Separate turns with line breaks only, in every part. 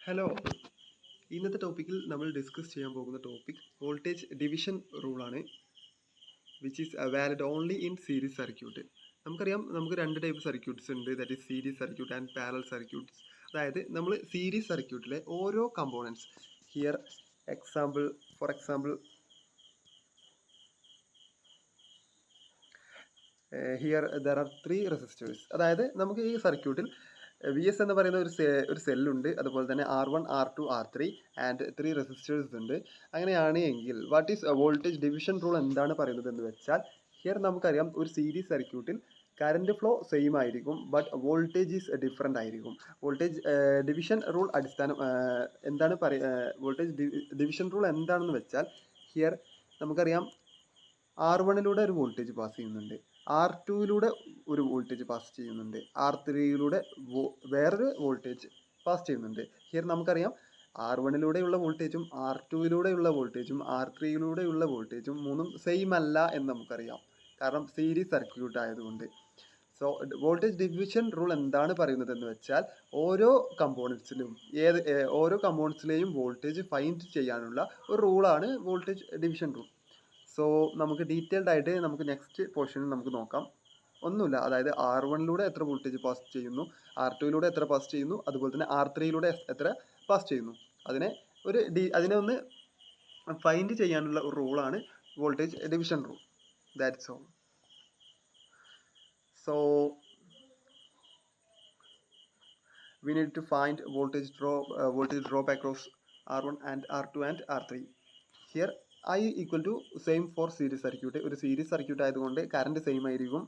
Hello, ഇന്നത്തെ ടോപ്പിക്കിൽ നമ്മൾ ഡിസ്കസ് ചെയ്യാൻ പോകുന്ന ടോപ്പിക് വോൾട്ടേജ് ഡിവിഷൻ റൂളാണ്, which is valid only in series circuit. നമുക്കറിയാം, നമുക്ക് രണ്ട് ടൈപ്പ് സർക്യൂട്ട്സ് ഉണ്ട്, that is series circuit and parallel circuits. അതായത് നമ്മൾ സീരീസ് സർക്യൂട്ടിലെ ഓരോ components, here for example here there are 3 resistors. അതായത് നമുക്ക് ഈ സർക്യൂട്ടിൽ വി എസ് എന്ന് പറയുന്ന ഒരു സെല്ലുണ്ട്, അതുപോലെ തന്നെ R1, R2, R3 and 3 resistors ഉണ്ട്. അങ്ങനെയാണ് എങ്കിൽ what is voltage division rule എന്താണ് പറയുന്നത് എന്ന് വെച്ചാൽ, ഹിയർ നമുക്കറിയാം ഒരു സീരീസ് സർക്യൂട്ടിൽ കറണ്ട് ഫ്ലോ സെയിം ആയിരിക്കും, ബട്ട് വോൾട്ടേജ് ഈസ് ഡിഫറെൻ്റ് ആയിരിക്കും. വോൾട്ടേജ് ഡിവിഷൻ റൂൾ എന്താണ് വോൾട്ടേജ് ഡിവിഷൻ റൂൾ എന്താണെന്ന് വെച്ചാൽ, ഹിയർ നമുക്കറിയാം R1 ഒരു വോൾട്ടേജ് പാസ് ചെയ്യുന്നുണ്ട്, R2 ഒരു വോൾട്ടേജ് പാസ് ചെയ്യുന്നുണ്ട്, R3 വേറൊരു വോൾട്ടേജ് പാസ് ചെയ്യുന്നുണ്ട്. ഹിയർ നമുക്കറിയാം R1 വോൾട്ടേജും R2 വോൾട്ടേജും R3 വോൾട്ടേജും മൂന്നും സെയിം അല്ല എന്ന് നമുക്കറിയാം, കാരണം സീരീസ് സർക്യൂട്ട് ആയതുകൊണ്ട്. സോ വോൾട്ടേജ് ഡിവിഷൻ റൂൾ എന്താണ് പറയുന്നത് എന്ന് വെച്ചാൽ, ഓരോ കമ്പോണൻസിലെയും വോൾട്ടേജ് ഫൈൻഡ് ചെയ്യാനുള്ള ഒരു റൂളാണ് വോൾട്ടേജ് ഡിവിഷൻ റൂൾ. സോ നമുക്ക് ഡീറ്റെയിൽഡ് ആയിട്ട് നമുക്ക് നെക്സ്റ്റ് പോർഷനിൽ നമുക്ക് നോക്കാം. ഒന്നുമില്ല, അതായത് R1 എത്ര വോൾട്ടേജ് പാസ് ചെയ്യുന്നു, R2 എത്ര പാസ് ചെയ്യുന്നു, അതുപോലെ തന്നെ R3 എത്ര പാസ് ചെയ്യുന്നു, അതിനെ ഒന്ന് ഫൈൻഡ് ചെയ്യാനുള്ള ഒരു റൂളാണ് voltage division rule. That's all. So we need to find voltage drop across R1 and R2 and R3. Here I equal to same for series circuit. ഒരു സീരീസ് സർക്യൂട്ട് ആയതുകൊണ്ട് current same ആയിരിക്കും.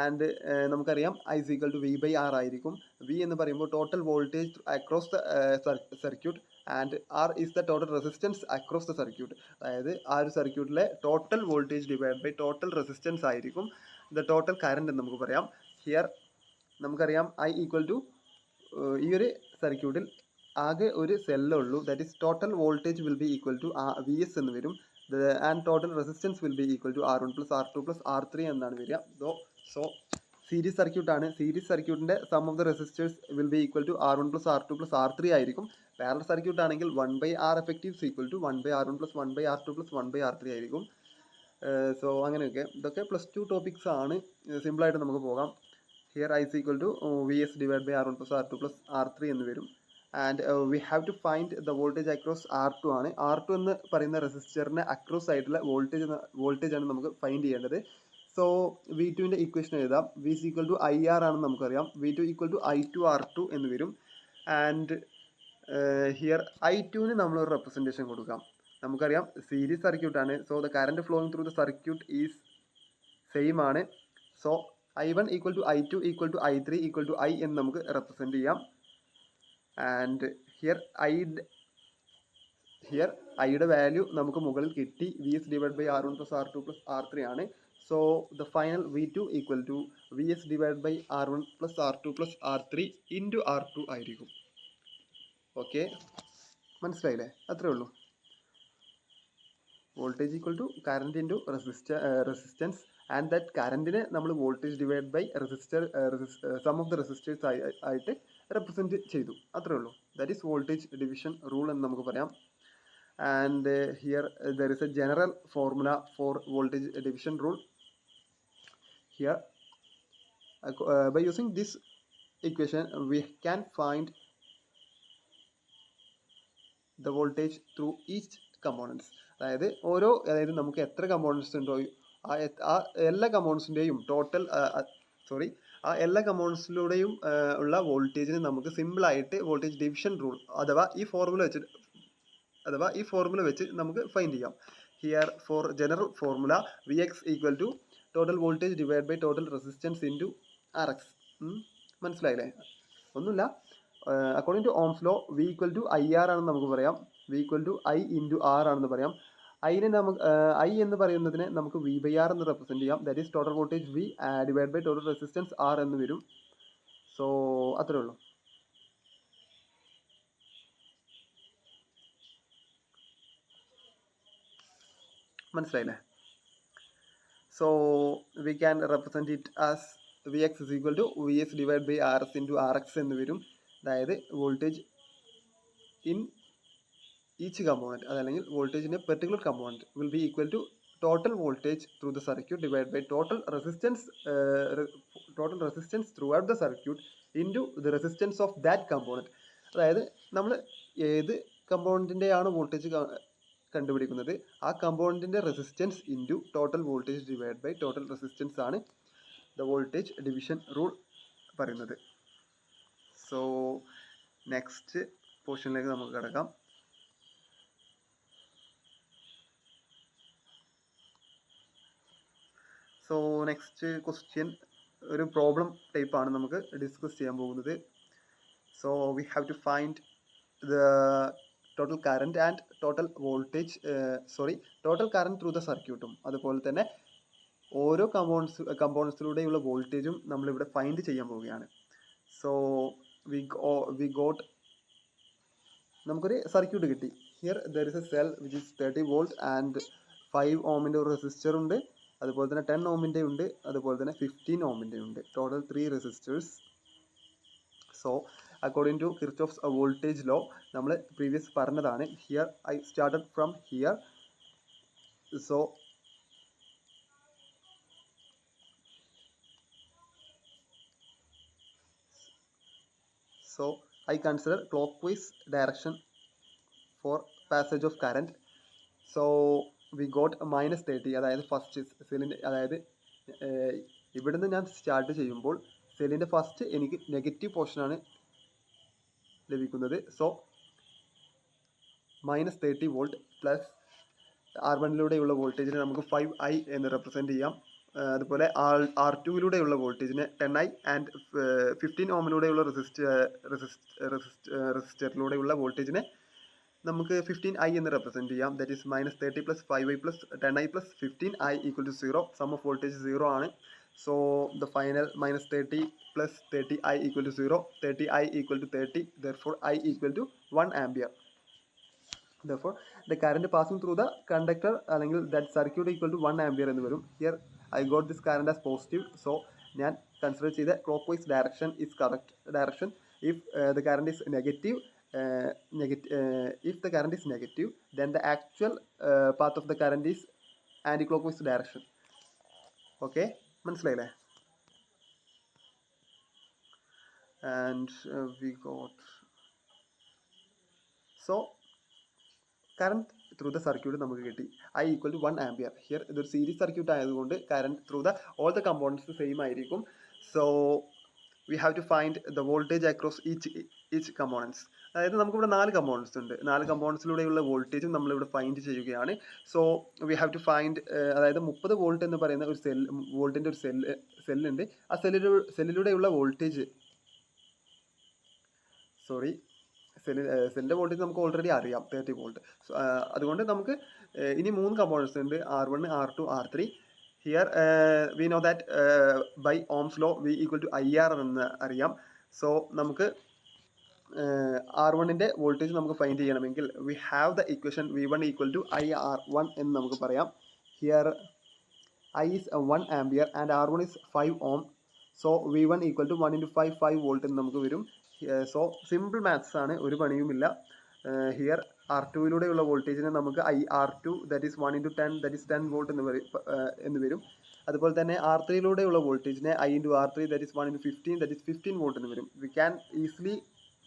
And നമുക്കറിയാം I is equal to V by R ആയിരിക്കും. V എന്ന് പറയുമ്പോൾ total voltage across the circuit and R is the total resistance across the circuit. അതായത് ആ ഒരു സർക്യൂട്ടിലെ total voltage divide by total resistance ആയിരിക്കും ദ ടോട്ടൽ കറണ്ട് എന്ന് നമുക്ക് പറയാം. ഹിയർ നമുക്കറിയാം I equal to ഈ ഒരു സർക്യൂട്ടിൽ ആകെ ഒരു സെല്ലുള്ളൂ, that is total voltage will be equal to VS എന്ന് വരും, and total resistance will be equal to R1 plus R2 plus R3 എന്നാണ് വരിക. സോ സീരീസ് സർക്യൂട്ടാണ്, സീരീസ് സർക്യൂട്ടിൻ്റെ sum of the resistors will be equal to R1 plus R2 plus R3 ആയിരിക്കും. Parallel circuit ആണെങ്കിൽ 1/R effective is equal to 1/R1 plus 1/R2 plus 1/R3 ആയിരിക്കും. So അങ്ങനെയൊക്കെ, ഇതൊക്കെ +2 topics ആണ്, സിമ്പിളായിട്ട് നമുക്ക് പോകാം. Here I is equal to VS divided by R1 plus R2 plus R3 എന്ന് വരും. And we have to find the voltage across R2 ആണ്. R2 എന്ന് പറയുന്ന റെസിസ്റ്ററിന് അക്രോസ് ആയിട്ടുള്ള വോൾട്ടേജ് ആണ് നമുക്ക് ഫൈൻഡ് ചെയ്യേണ്ടത്. സോ V2ൻ്റെ ഇക്വേഷൻ എഴുതാം. V is equal to IR ആണെന്ന് നമുക്കറിയാം. V2 equal to I2R2 എന്ന് വരും. ആൻഡ് ഹിയർ I2ന് നമ്മളൊരു റെപ്രസെൻറ്റേഷൻ കൊടുക്കാം. നമുക്കറിയാം സീരീസ് സർക്യൂട്ടാണ്, so the current flowing through the circuit is same ആണ്. So I1 equal to I2 equal to I3 equal to I എന്ന് നമുക്ക് റെപ്രസെൻറ്റ് ചെയ്യാം. ആൻഡ് ഹിയർ ഐയുടെ വാല്യൂ നമുക്ക് മുകളിൽ കിട്ടി, VS divide by R1 plus R2 plus R3 ആണ്. So the final V2 equal to VS divide by R1 plus R2 plus R3 into R2 ആയിരിക്കും. Okay, മനസ്സിലായില്ലേ? അത്രേ ഉള്ളൂ. Voltage equal to current into resistance, and that കറണ്ടിനെ നമ്മൾ voltage divide by sum of the resistors ആയിട്ട് represent ചെയ്തു. അത്രേ ഉള്ളൂ. That is voltage division rule എന്ന് നമുക്ക് പറയാം. And here there is a general formula four voltage division rule. Here by using this equation we can find the voltage through each components. അതായത് നമുക്ക് എത്ര കമ്പോണൻസ് ഉണ്ടോ ആ എല്ലാ കമ്പോണൻസിൻ്റെയും എല്ലാ കമ്പോണൻസിലൂടെയും ഉള്ള വോൾട്ടേജിന് നമുക്ക് സിമ്പിളായിട്ട് വോൾട്ടേജ് ഡിവിഷൻ റൂൾ അഥവാ ഈ ഫോർമുല വെച്ച് നമുക്ക് ഫൈൻഡ് ചെയ്യാം. Here for general formula Vx equal to total voltage divide by total resistance into Rx. മനസ്സിലായില്ലേ? ഒന്നുമില്ല, according to Ohm's law V equal to IR ആണെന്ന് നമുക്ക് പറയാം. V equal to I into R ആണെന്ന് പറയാം. I എന്ന് പറയുന്നതിനെ നമുക്ക് V ബൈ R എന്ന് റെപ്രസെൻറ്റ് ചെയ്യാം. That is total voltage V divide by total resistance R എന്ന് വരും. സോ അത്രേ ഉള്ളൂ. മനസ്സിലായില്ലേ? So we can represent it as Vx is equal to VS divide by RS into RX എന്ന് വരും. അതായത് വോൾട്ടേജ് ഇൻ ഈച്ച് കമ്പോണൻറ്റ്, അതല്ലെങ്കിൽ വോൾട്ടേജിൻ്റെ particular component will be equal to total voltage through the circuit divide by total resistance throughout the circuit into the resistance of that component. അതായത് നമ്മൾ ഏത് കമ്പോണൻറ്റിൻ്റെയാണ് voltage കണ്ടുപിടിക്കുന്നത്, ആ കമ്പോണൻറ്റിൻ്റെ resistance into total voltage divide by total resistance ആണ് the voltage division rule പറയുന്നത്. So next പോർഷനിലേക്ക് നമുക്ക് കിടക്കാം. സോ നെക്സ്റ്റ് ക്വസ്റ്റ്യൻ ഒരു പ്രോബ്ലം ടൈപ്പാണ് നമുക്ക് ഡിസ്കസ് ചെയ്യാൻ പോകുന്നത്. So we have to find the total current and total voltage total current through the സർക്യൂട്ടും അതുപോലെ തന്നെ ഓരോ കമ്പോണൻസിലൂടെയുള്ള വോൾട്ടേജും നമ്മളിവിടെ ഫൈൻഡ് ചെയ്യാൻ പോവുകയാണ്. സോ വി ഗോട്ട് നമുക്കൊരു സർക്യൂട്ട് കിട്ടി. Here there is A cell which is 30 volt and 5 ഓമിൻ്റെ ഒരു റെസിസ്റ്റർ ഉണ്ട്, അതുപോലെ തന്നെ 10 ഓമിൻ്റെ ഉണ്ട്, അതുപോലെ തന്നെ 15 ഓമിൻ്റെ ഉണ്ട്. Total 3 resistors. So according to Kirchhoff's voltage law നമ്മൾ പ്രീവിയസ് പറഞ്ഞതാണ്. Here I started from here. So I consider clockwise direction for passage of current. So we got -30, അതായത് ഫസ്റ്റ് സെല്ലിൻ്റെ, അതായത് ഇവിടുന്ന് ഞാൻ സ്റ്റാർട്ട് ചെയ്യുമ്പോൾ സെല്ലിൻ്റെ ഫസ്റ്റ് എനിക്ക് നെഗറ്റീവ് പോർഷനാണ് ലഭിക്കുന്നത്. സോ -30 വോൾട്ട് പ്ലസ് R1-ലൂടെയുള്ള വോൾട്ടേജിനെ നമുക്ക് 5I എന്ന് റെപ്രസെൻറ്റ് ചെയ്യാം. അതുപോലെ R2-ലൂടെയുള്ള വോൾട്ടേജിനെ 10I ആൻഡ് 15 ഓമിലൂടെയുള്ള റെസിസ്റ്ററിലൂടെയുള്ള വോൾട്ടേജിനെ നമുക്ക് 15I എന്ന് റെപ്രസെൻറ്റ് ചെയ്യാം. That is -30 plus 5I plus 10I plus 15I equal to 0. Sum of voltage 0 ആണ്. So the final -30 plus 30I equal to 0. 30I equal to 30. Therefore I equal to 1 ampere. Therefore, the current passing through the conductor അല്ലെങ്കിൽ that circuit equal to 1 ampere എന്ന് വരും. Here I got this current as positive. So ഞാൻ consider ചെയ്ത clockwise direction is correct direction. If the current is negative, if the current is negative, then the actual path of the current is anti-clockwise direction. Okay, മനസ്സിലായില്ലേ? And we got so current through the circuit നമുക്ക് കിട്ടി. I equal to 1 ampere. Here ഇതൊരു series circuit ആയതുകൊണ്ട് current through the all the components same ആയിരിക്കും. So we have to find the voltage across each components. അതായത് നമുക്കിവിടെ 4 components ഉണ്ട്. 4 കമ്പോണൻസിലൂടെയുള്ള വോൾട്ടേജും നമ്മളിവിടെ ഫൈൻഡ് ചെയ്യുകയാണ്. So we have to find, അതായത് 30 വോൾട്ട് എന്ന് പറയുന്ന ഒരു വോൾട്ടിൻ്റെ ഒരു സെല്ലുണ്ട്. ആ സെല്ലിലൂടെയുള്ള വോൾട്ടേജ് സെല്ലിൻ്റെ വോൾട്ടേജ് നമുക്ക് ഓൾറെഡി അറിയാം, 30 വോൾട്ട്. അതുകൊണ്ട് നമുക്ക് ഇനി 3 കമ്പോണൻസ് ഉണ്ട്, R1, R2, R3. Here we know that by Ohm's law V equal to IR എന്ന് അറിയാം. സോ നമുക്ക് R1-ൻ്റെ വോൾട്ടേജ് നമുക്ക് ഫൈൻഡ് ചെയ്യണമെങ്കിൽ we have the equation V1 equal to IR1 എന്ന് നമുക്ക് പറയാം. Here I is 1 ampere and R1 is 5 ohm. So V1 equal to 1 × 5 volt എന്ന് നമുക്ക് വരും. സോ സിമ്പിൾ മാത്സ് ആണ്, ഒരു പണിയുമില്ല. ഹിയർ R2-ലൂടെയുള്ള വോൾട്ടേജിനെ നമുക്ക് IR2 that is 1 × 10 that is 10 volt എന്ന് വരും. അതുപോലെ തന്നെ R3-ലൂടെയുള്ള വോൾട്ടേജിനെ I × R3 that is 1 × 15 that ഈസ് 15 വോൾട്ട് എന്ന് വരും. We can easily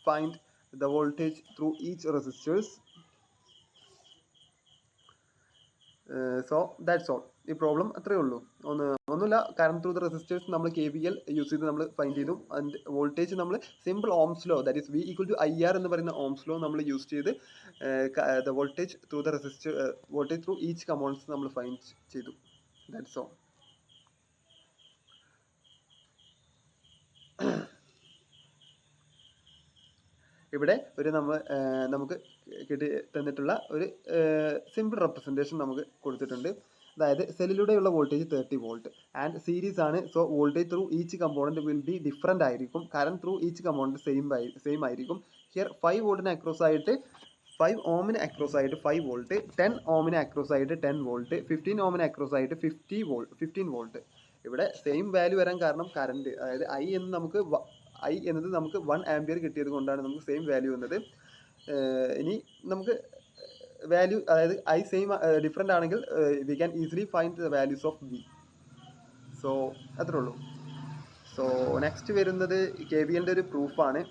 find the voltage through each resistors. So that's all. ഈ പ്രോബ്ലം അത്രയേ ഉള്ളൂ. ഒന്നുമില്ല, കറണ്ട് ത്രൂ ദ റെസിസ്റ്റേഴ്സ് നമ്മൾ KVL യൂസ് ചെയ്ത് നമ്മൾ ഫൈൻഡ് ചെയ്തു. ആൻഡ് വോൾട്ടേജ് നമ്മൾ simple Ohm's law that is V equal to IR എന്ന് പറയുന്ന ഓംസ് ലോ നമ്മൾ യൂസ് ചെയ്ത് the voltage through the voltage through each components നമ്മൾ ഫൈൻഡ് ചെയ്തു. That's all. ഇവിടെ ഒരു നമുക്ക് തന്നിട്ടുള്ള ഒരു സിമ്പിൾ റെപ്രസെൻറ്റേഷൻ നമുക്ക് കൊടുത്തിട്ടുണ്ട്. അതായത് സെല്ലിലൂടെയുള്ള വോൾട്ടേജ് 30 വോൾട്ട് ആൻഡ് സീരീസ് ആണ്. So voltage through each component will be different ആയിരിക്കും. Current through each component same ആയിരിക്കും. ഹിയർ 5 വോൾട്ടിന് അക്രോസ് ആയിട്ട് 5 ഓമിന് അക്രോസ് ആയിട്ട് 5 വോൾട്ട്, 10 ഓമിന് അക്രോസ് ആയിട്ട് 10 വോൾട്ട്, 15 ഓമിന് അക്രോസ് ആയിട്ട് 15 വോൾട്ട്. ഇവിടെ സെയിം വാല്യൂ വരാൻ കാരണം കറണ്ട്, അതായത് I എന്നത് നമുക്ക് 1 ആംപിയർ കിട്ടിയത് കൊണ്ടാണ് നമുക്ക് സെയിം വാല്യൂ വന്നത്. ഇനി നമുക്ക് വാല്യൂ, അതായത് ഐ സെയിം ഡിഫറെൻ്റ് ആണെങ്കിൽ we can easily find the values of V. So അത്രേ ഉള്ളൂ. സോ നെക്സ്റ്റ് വരുന്നത് കെ വി എല്ലിൻ്റെ ഒരു പ്രൂഫാണ്.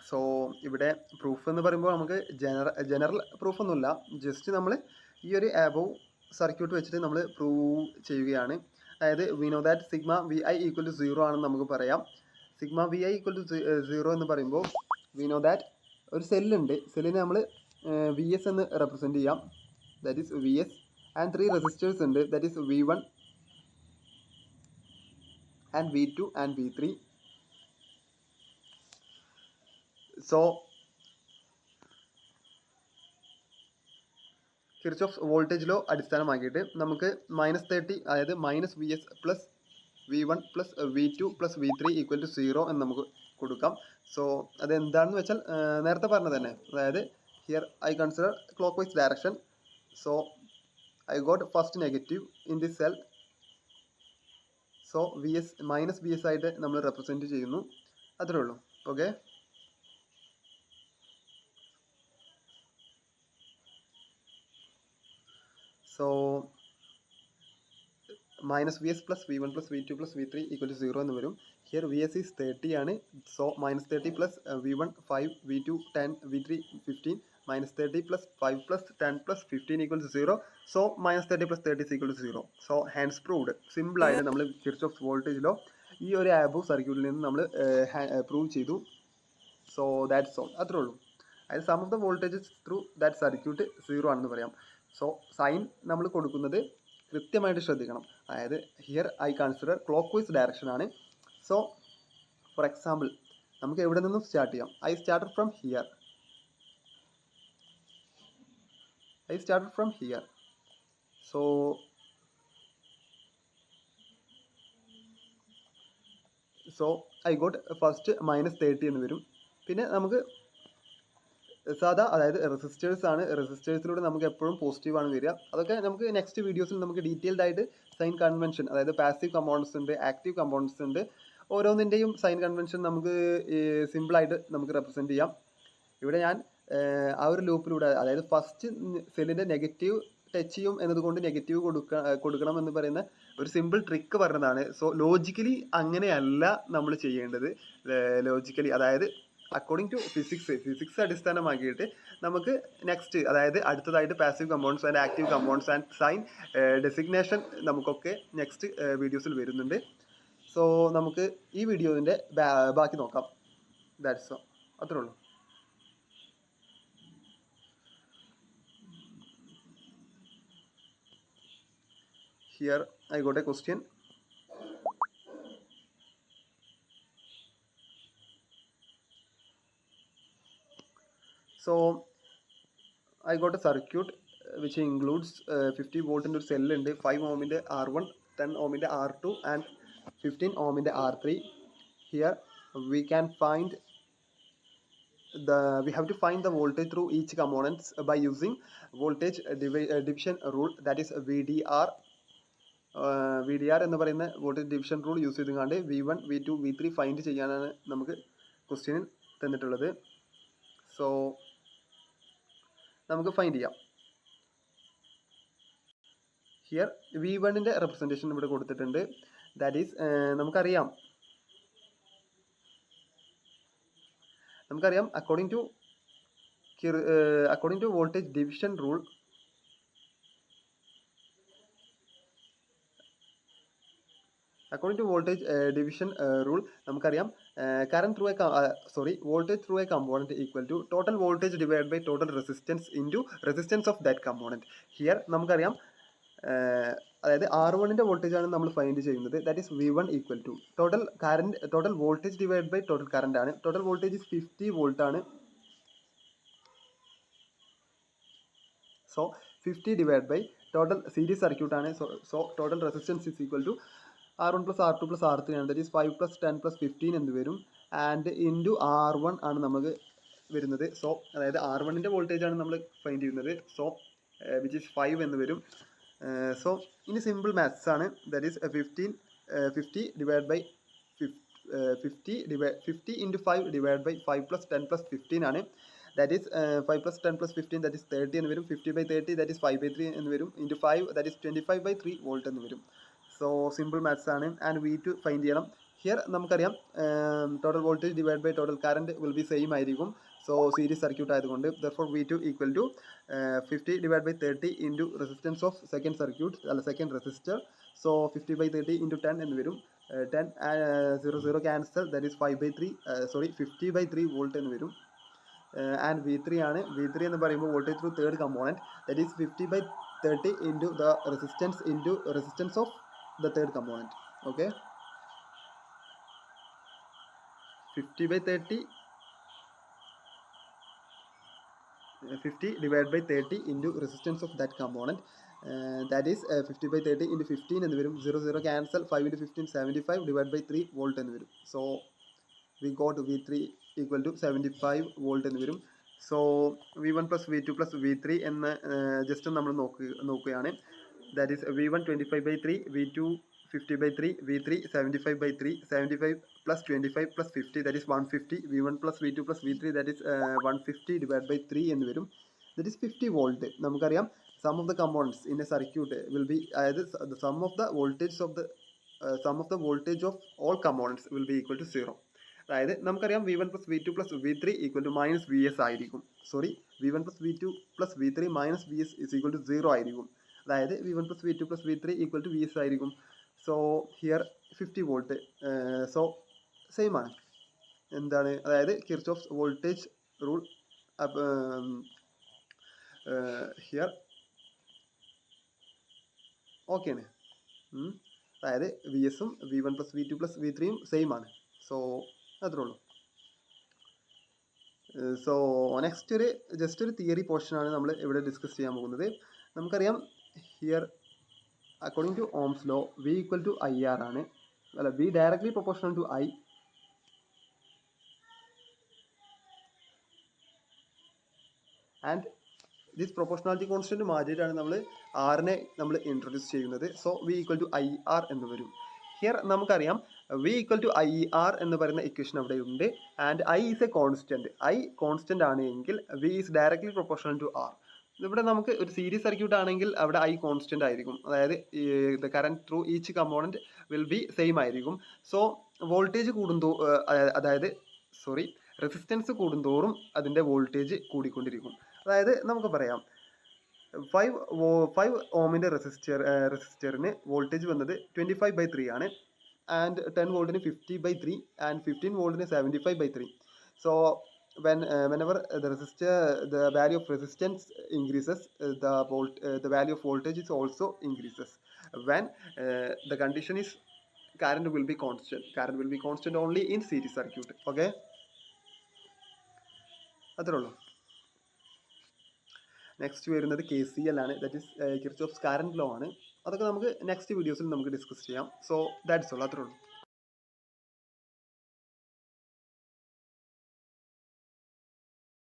സോ ഇവിടെ പ്രൂഫ് എന്ന് പറയുമ്പോൾ നമുക്ക് ജനറൽ പ്രൂഫൊന്നുമില്ല, ജസ്റ്റ് നമ്മൾ ഈ ഒരു അബോവ് സർക്യൂട്ട് വെച്ചിട്ട് നമ്മൾ പ്രൂവ് ചെയ്യുകയാണ്. അതായത് we know that sigma V I equal to 0 ആണെന്ന് നമുക്ക് പറയാം. Sigma V I equal to 0 എന്ന് പറയുമ്പോൾ വി നോ ദാറ്റ് ഒരു സെല്ലുണ്ട്, സെല്ലിനെ നമ്മൾ വി എസ് എന്ന് റെപ്രസെൻറ്റ് ചെയ്യാം, that is V S. And 3 resistors ഉണ്ട്, that is V 1 and V 2 and V 3. So Kirchhoff voltage law അടിസ്ഥാനമാക്കിയിട്ട് നമുക്ക് -30, അതായത് minus V S plus V 1 plus V 2 plus V 3 equal to 0 എന്ന് നമുക്ക് കൊടുക്കാം. So അതെന്താണെന്ന് വെച്ചാൽ നേരത്തെ പറഞ്ഞത് തന്നെ, അതായത് here I consider clockwise direction. So I got first negative in this cell. So V S minus V S ആയിട്ട് നമ്മൾ റെപ്രസെൻറ്റ് ചെയ്യുന്നു. അത്രേ ഉള്ളൂ. Okay. So minus V S plus V 1 plus V 2 plus V 3 equal to 0 എന്ന് വരും. Here V S is 30 ആണ്. So -30 plus V 1 5, V 2 10, V 3 15, -30 plus 5 plus 10 plus 15 equal to 0. So -30 plus 30 equal to 0. So hence proved. സിമ്പിളായിട്ട് നമ്മൾ Kirchhoff വോൾട്ടേജിലോ ഈ ഒരു above സർക്യൂട്ടിൽ നിന്ന് നമ്മൾ പ്രൂവ് ചെയ്തു. So that's all. അത്രേ ഉള്ളൂ. അതായത് sum of the voltages through that circuit 0 ആണെന്ന് പറയാം. സോ സൈൻ നമ്മൾ കൊടുക്കുന്നത് കൃത്യമായിട്ട് ശ്രദ്ധിക്കണം. അതായത് here I consider clockwise direction ആണ്. സോ ഫോർ എക്സാമ്പിൾ നമുക്ക് എവിടെ നിന്നും സ്റ്റാർട്ട് ചെയ്യാം. I started from here. So I got first -30 എന്ന് വരും. പിന്നെ നമുക്ക് സാധാ, അതായത് റെസിസ്റ്റേഴ്സ് ആണ്, റെസിസ്റ്റേഴ്സിലൂടെ നമുക്ക് എപ്പോഴും പോസിറ്റീവാണ് വരിക. അതൊക്കെ നമുക്ക് നെക്സ്റ്റ് വീഡിയോസിൽ നമുക്ക് ഡീറ്റെയിൽഡ് ആയിട്ട് സൈൻ കൺവെൻഷൻ, അതായത് പാസീവ് കമ്പോണൻസ് ഉണ്ട്, ആക്റ്റീവ് കമ്പോണൻസ് ഉണ്ട്, ഓരോന്നിൻ്റെയും സൈൻ കൺവെൻഷൻ നമുക്ക് സിമ്പിളായിട്ട് നമുക്ക് റെപ്രസെൻറ്റ് ചെയ്യാം. ഇവിടെ ഞാൻ ആ ഒരു ലൂപ്പിലൂടെ, അതായത് ഫസ്റ്റ് സെല്ലിൻ്റെ നെഗറ്റീവ് ടച്ച് ചെയ്യും എന്നതുകൊണ്ട് നെഗറ്റീവ് കൊടുക്കണം എന്ന് പറയുന്ന ഒരു സിമ്പിൾ ട്രിക്ക് പറഞ്ഞതാണ്. സോ ലോജിക്കലി അങ്ങനെയല്ല നമ്മൾ ചെയ്യേണ്ടത്. ലോജിക്കലി, അതായത് അക്കോർഡിംഗ് ടു ഫിസിക്സ് അടിസ്ഥാനമാക്കിയിട്ട് നമുക്ക് നെക്സ്റ്റ്, അതായത് അടുത്തതായിട്ട് passive compounds and active compounds and sign designation നമുക്കൊക്കെ നെക്സ്റ്റ് വീഡിയോസിൽ വരുന്നുണ്ട്. സോ നമുക്ക് ഈ വീഡിയോൻ്റെ ബാക്കി നോക്കാം. ദാറ്റ്സ് ഓൾ. അത്രേ ഉള്ളൂ. Here I got a question. So I got a circuit which includes 50 volt into cell and 5 ohm in the R1, 10 ohm in the R2 and 15 ohm in the R3. Here we can find we have to find the voltage through each components by using voltage division rule, that is VDR. VDR എന്ന് പറയുന്ന voltage division rule use ചെയ്തുകൊണ്ട് V1, V2, V3 find ചെയ്യാനാണ് നമുക്ക് ക്വസ്റ്റ്യനിൽ തന്നിട്ടുള്ളത്. So നമുക്ക് find ചെയ്യാം. Here V1ൻ്റെ representation ഇവിടെ കൊടുത്തിട്ടുണ്ട്. ദാറ്റ് ഈസ് നമുക്കറിയാം according to voltage division rule, നമുക്കറിയാം voltage through a component equal to total voltage divided by total resistance into resistance of that component. Here നമുക്കറിയാം അതായത് R1ൻ്റെ വോൾട്ടേജ് ആണ് നമ്മൾ ഫൈൻഡ് ചെയ്യുന്നത്. That is V1 equal to total voltage divide by total current ആണ്. Total voltage 50 volt ആണ്. So 50 divide by total series circuit ആണ്. So total resistance is equal to R1 plus R2 plus R3 ആണ്. That is 5 plus 10 plus 15 എന്ന് വരും. And into R1 ആണ് നമുക്ക് വരുന്നത്. So അതായത് R1ൻ്റെ വോൾട്ടേജ് ആണ് നമ്മൾ ഫൈൻഡ് ചെയ്യുന്നത്. സോ വിച്ച് ഈസ് 5 എന്ന് വരും. സോ ഇനി സിമ്പിൾ മാത്സ് ആണ്. That is 50 divide by 50 into 5 divide by 5 plus 10 plus 15 ആണ്. That is 5 plus 10 plus 15 that is 30 എന്ന് വരും. 50/30 ദാറ്റ് ഈസ് 5/3 എന്ന് വരും. ഇൻറ്റു 5 ദാറ്റ് ഈസ് 25/3 വോൾട്ട് എന്ന് വരും. സോ സിമ്പിൾ മാത്സ് ആണ്. ആൻഡ് V2 ഫൈൻഡ് ചെയ്യണം. ഹിയർ നമുക്കറിയാം total voltage divide by total current will be same ആയിരിക്കും. സോ സീരീസ് സർക്യൂട്ട് ആയതുകൊണ്ട് therefore V2 equal to 50 divide by 30 into resistance of second circuit second resistor. So 50/30 into 10 എന്ന് വരും. 10 0 cancel that is 50/3 volt എന്ന് വരും. And V3 ആണ്. V3 എന്ന് പറയുമ്പോൾ voltage through third component that is 50/30 into the resistance of the third component. Okay, 50 divided by 30 into resistance of that component. That is 50/30 into 15 എന്ന് വരും. 0 cancel. 5 into 15 75 divided by 3 volt എന്ന് വരും. So we got V3 equal to 75 volt എന്ന് വരും. So V1 plus V2 plus V3 എന്ന് just നമ്മൾ നോക്കുകയാണ്. That is V1 25/3, V2 50/3, V3 75/3. 75 plus 25 plus 50 that is 150. V1 plus V2 plus V3 that is 150 divided by 3 എന്ന് വരും. That is 50 volt. നമുക്കറിയാം sum of the components in a circuit will be the sum of the voltage of all components will be equal to 0. അതായത് നമുക്കറിയാം V1 plus V2 plus V3 equal to minus Vs ആയിരിക്കും. V1 plus V2 plus V3 minus Vs is equal to 0 ആയിരിക്കും. അതായത് V1 plus V2 plus V3 equal to Vs ആയിരിക്കും. So here 50 volt. So same ആണ്. എന്താണ്, അതായത് Kirchhoff's voltage rule here okay ആണ്. അതായത് VSഉം V1 plus V2 plus V3യും സെയിം ആണ്. സോ അത്രേ ഉള്ളൂ. സോ നെക്സ്റ്റ് ജസ്റ്റ് ഒരു തിയറി പോർഷനാണ് നമ്മൾ ഇവിടെ ഡിസ്കസ് ചെയ്യാൻ പോകുന്നത്. നമുക്കറിയാം here according to Ohm's law V equal to IR ആണ്. അല്ല, V directly proportional to I. And this proportionality constant മാറ്റിയിട്ടാണ് നമ്മൾ ആറിനെ നമ്മൾ ഇൻട്രൊഡ്യൂസ് ചെയ്യുന്നത്. So V equal to IR എന്ന് വരും. ഹിയർ നമുക്കറിയാം V equal to IR എന്ന് പറയുന്ന ഇക്വേഷൻ അവിടെ ഉണ്ട്. And I is a constant. I constant ആണ് എങ്കിൽ V is directly proportional to R. ഇവിടെ നമുക്ക് ഒരു സീരീസ് സർക്യൂട്ട് ആണെങ്കിൽ അവിടെ I കോൺസ്റ്റന്റ് ആയിരിക്കും. അതായത് the current through each component will be same ആയിരിക്കും. സോ വോൾട്ടേജ് റെസിസ്റ്റൻസ് കൂടുന്തോറും അതിൻ്റെ വോൾട്ടേജ് കൂടിക്കൊണ്ടിരിക്കും. അതായത് നമുക്ക് പറയാം 5 ഓമിൻ്റെ റെസിസ്റ്ററിന് വോൾട്ടേജ് വന്നത് 25/3 ആണ്. ആൻഡ് 10 വോൾട്ടിന് 50/3 ആൻഡ് 15 വോൾട്ടിന് 75/3. So whenever the value of resistance increases, the value of voltage is also increases. When the condition is current will be constant only in series circuit. Okay, അത്രേ ഉള്ളൂ. നെക്സ്റ്റ് വരുന്നത് KCL ആണ്. That is Kirchhoff's current law ആണ്. അതൊക്കെ നമുക്ക് next വീഡിയോസിൽ നമുക്ക് discuss ചെയ്യാം. So that's all. അത്രേ ഉള്ളൂ.